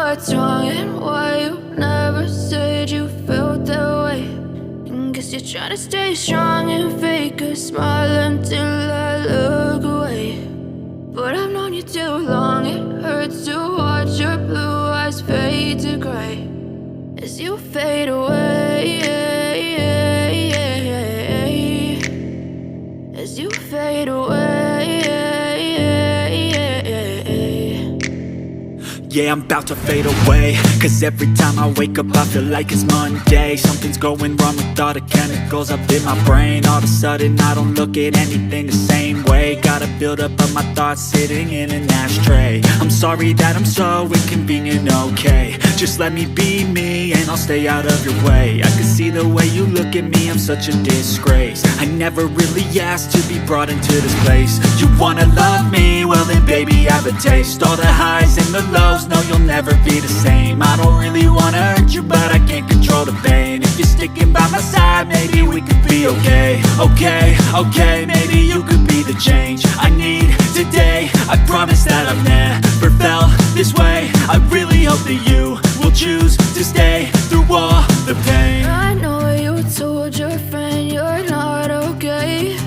what's wrong and why you never said you felt that way. And guess you're trying to stay strong and fake a smile until I look away. But I've known you too long, it hurts to watch your blue eyes fade to gray as you fade away, as you fade away. Yeah, I'm about to fade away, cause every time I wake up I feel like it's Monday. Something's going wrong with all the chemicals up in my brain. All of a sudden I don't look at anything the same way. Got a buildup of my thoughts sitting in an ashtray. I'm sorry that I'm so inconvenient, okay. Just let me be me and I'll stay out of your way. I can see the way you look at me, I'm such a disgrace. I never really asked to be brought into this place. You wanna love me? Well then baby I have a taste. All the highs and the lows, no you'll never be the same. I don't really wanna hurt you but I can't control the pain. If you're sticking by my side maybe we could be okay. Okay, maybe you could be the change I need today. I promise that I've never felt this way. I really hope that you will choose to stay through all the pain. I know you told your friend you're not okay,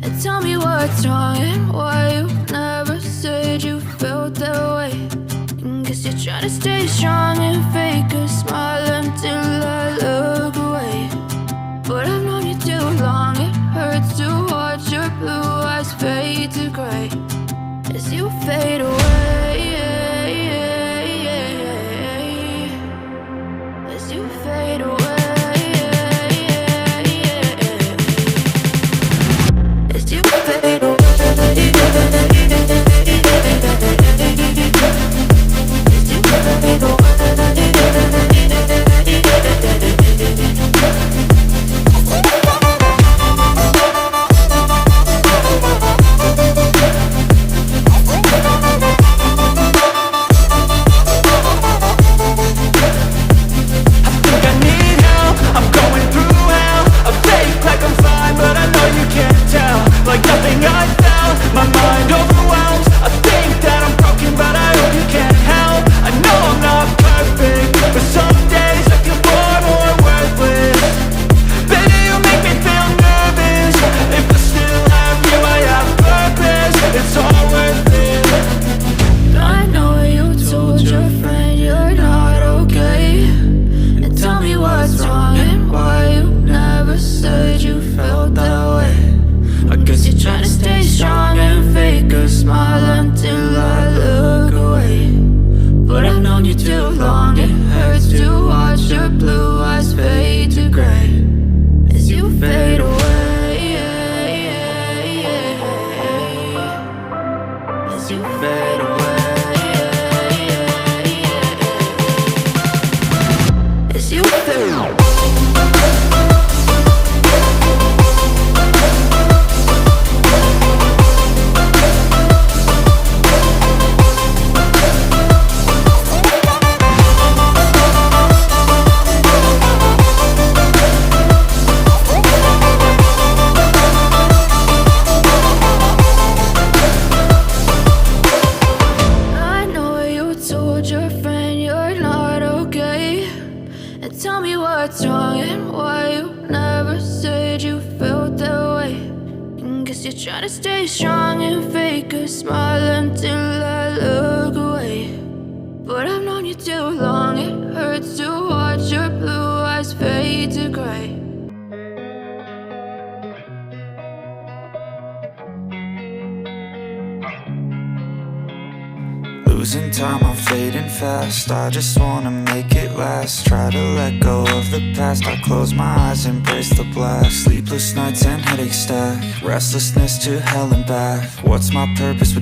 and tell me what's wrong and why you never said you felt that way. And guess you're trying to stay strong and fake a smile until I look away. But I've known you too long, it hurts to watch your blue eyes fade to gray as you fade away, as you fade away, as you fade away. What's wrong and why you never said you felt that way. And guess you're trying to stay strong and fake a smile until I look away. But I've known you too long, it hurts to watch your blue eyes fade to gray. Losing time, I'm fading fast. I just wanna make it last. Try to let go of the past. I close my eyes, embrace the black. Sleepless nights and headaches stack. Restlessness to hell and back. What's my purpose?